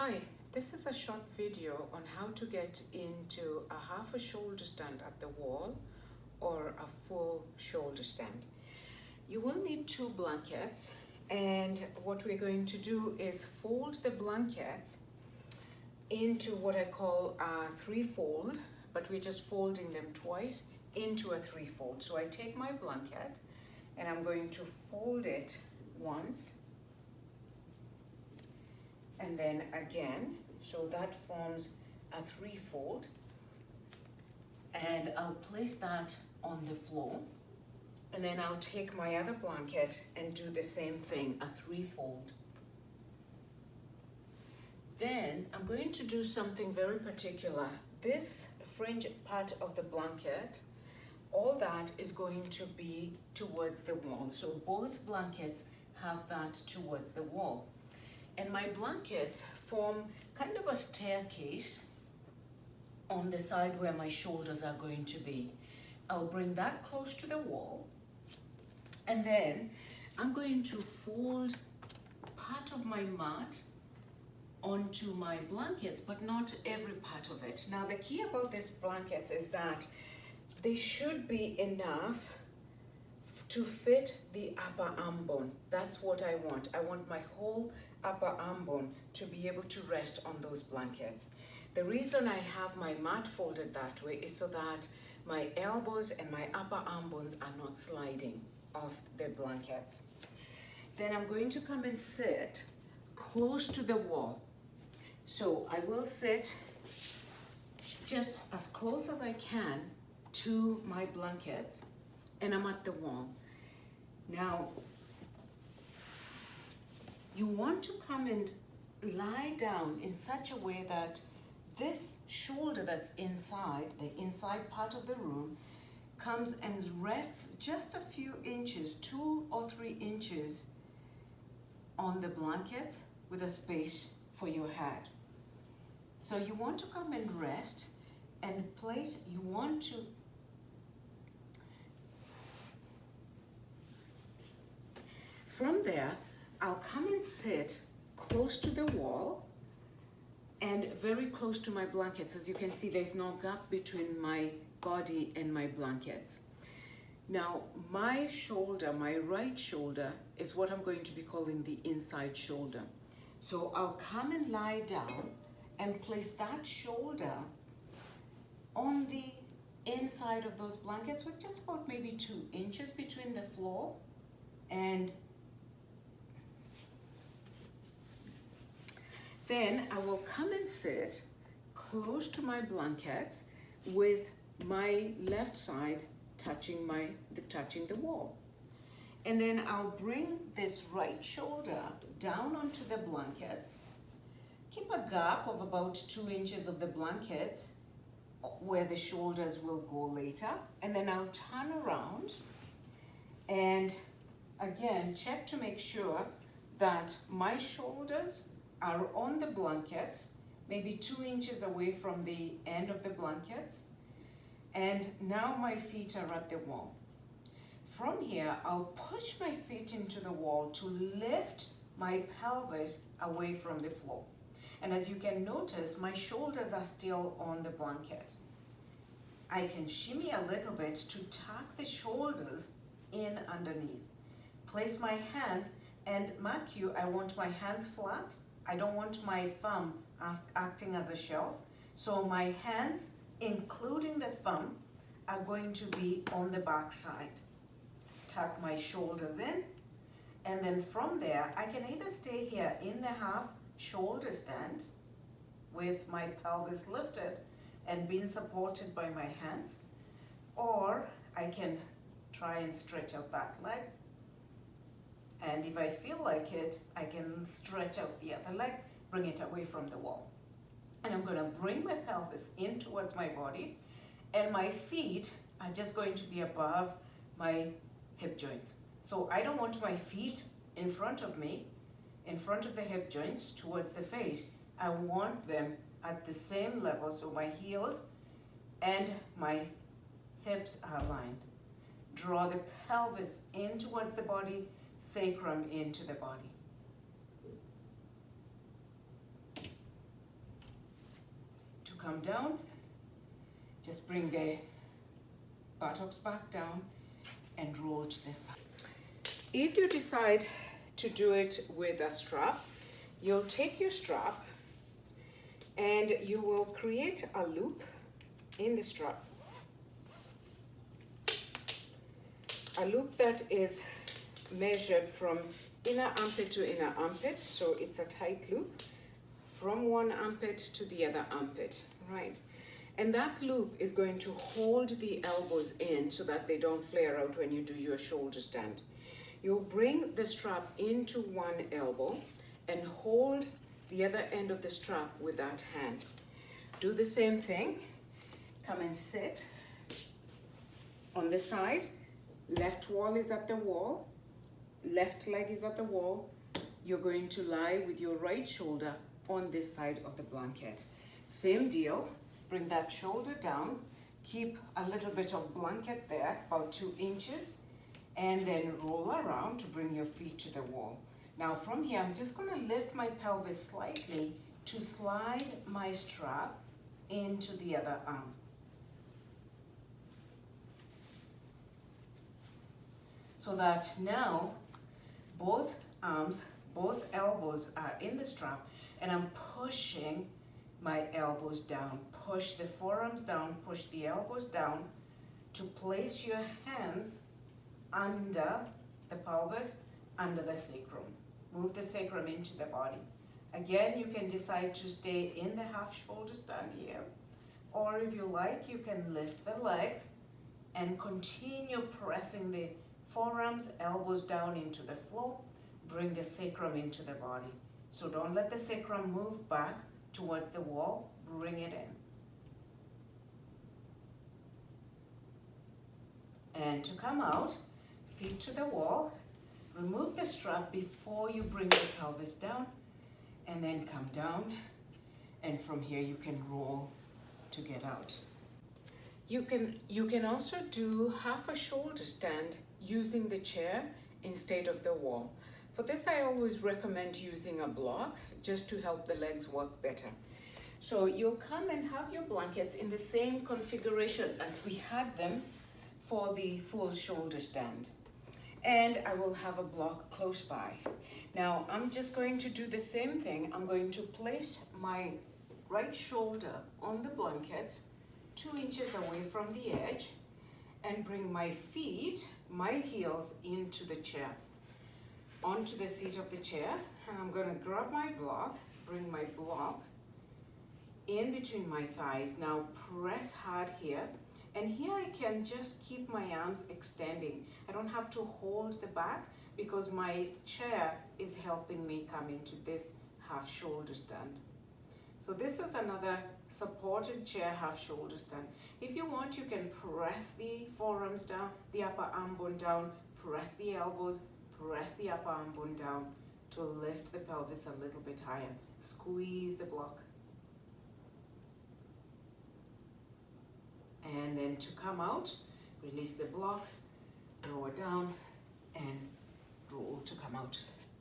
Hi, this is a short video on how to get into a half a shoulder stand at the wall or a full shoulder stand. You will need two blankets, and what we're going to do is fold the blankets into what I call a three-fold, but we're just folding them twice into a three-fold. So I take my blanket and I'm going to fold it once and then again, so that forms a three-fold, and I'll place that on the floor, and then I'll take my other blanket and do the same thing, a three-fold. Then I'm going to do something very particular. This fringe part of the blanket, all that is going to be towards the wall, so both blankets have that towards the wall. And my blankets form kind of a staircase on the side where my shoulders are going to be. I'll bring that close to the wall, and then I'm going to fold part of my mat onto my blankets, but not every part of it. Now the key about these blankets is that they should be enough to fit the upper arm bone. That's what I want. I want my whole upper arm bone to be able to rest on those blankets. The reason I have my mat folded that way is so that my elbows and my upper arm bones are not sliding off the blankets. Then I'm going to come and sit close to the wall. So I will sit just as close as I can to my blankets, and I'm at the wall. Now, you want to come and lie down in such a way that this shoulder that's inside, the inside part of the room, comes and rests just a few inches, 2 or 3 inches on the blankets with a space for your head. So you want to come and rest and place, you want to from there, I'll come and sit close to the wall and very close to my blankets. As you can see, there's no gap between my body and my blankets. Now, my shoulder, my right shoulder, is what I'm going to be calling the inside shoulder. So I'll come and lie down and place that shoulder on the inside of those blankets with just about maybe 2 inches between the floor and then I will come and sit close to my blankets with my left side touching the wall. And then I'll bring this right shoulder down onto the blankets. Keep a gap of about 2 inches of the blankets where the shoulders will go later. And then I'll turn around and again check to make sure that my shoulders are on the blankets, maybe 2 inches away from the end of the blankets, and now my feet are at the wall. From here, I'll push my feet into the wall to lift my pelvis away from the floor. And as you can notice, my shoulders are still on the blanket. I can shimmy a little bit to tuck the shoulders in underneath. Place my hands, and mark you, I want my hands flat. I don't want my thumb acting as a shelf. So my hands, including the thumb, are going to be on the back side. Tuck my shoulders in, and then from there, I can either stay here in the half shoulder stand with my pelvis lifted and being supported by my hands, or I can try and stretch out that leg. And if I feel like it, I can stretch out the other leg, bring it away from the wall. And I'm going to bring my pelvis in towards my body, and my feet are just going to be above my hip joints. So I don't want my feet in front of me, in front of the hip joints towards the face. I want them at the same level, so my heels and my hips are aligned. Draw the pelvis in towards the body, sacrum into the body. come down, just bring the buttocks back down and roll to the side. If you decide to do it with a strap, you'll take your strap and you will create a loop in the strap. A loop that is measured from inner armpit to inner armpit, so it's a tight loop from one armpit to the other armpit, right? And that loop is going to hold the elbows in so that they don't flare out when you do your shoulder stand. You'll bring the strap into one elbow and hold the other end of the strap with that hand. Do the same thing. Come and sit on the side. Left wall is at the wall. Left leg is at the wall. You're going to lie with your right shoulder on this side of the blanket. Same deal. Bring that shoulder down. Keep a little bit of blanket there, about 2 inches, and then roll around to bring your feet to the wall. Now from here, I'm just going to lift my pelvis slightly to slide my strap into the other arm. So that now both arms, both elbows are in the strap, and I'm pushing my elbows down. Push the forearms down, push the elbows down to place your hands under the pelvis, under the sacrum. Move the sacrum into the body. Again, you can decide to stay in the half shoulder stand here, or if you like, you can lift the legs and continue pressing the forearms, elbows down into the floor. Bring the sacrum into the body. So don't let the sacrum move back towards the wall. Bring it in. And to come out, feet to the wall. Remove the strap before you bring the pelvis down, and then come down. And from here you can roll to get out. You can also do half a shoulder stand using the chair instead of the wall. For this, I always recommend using a block just to help the legs work better. So you'll come and have your blankets in the same configuration as we had them for the full shoulder stand. And I will have a block close by. Now I'm just going to do the same thing. I'm going to place my right shoulder on the blankets 2 inches away from the edge and bring my feet, my heels into the chair, onto the seat of the chair. And I'm going to grab my block, bring my block in between my thighs. Now press hard here. And here I can just keep my arms extending. I don't have to hold the back because my chair is helping me come into this half shoulder stand. So this is another supported chair half shoulder stand. If you want, you can press the forearms down, the upper arm bone down, press the elbows, press the upper arm bone down to lift the pelvis a little bit higher. Squeeze the block. And then to come out, release the block, lower down, and roll to come out.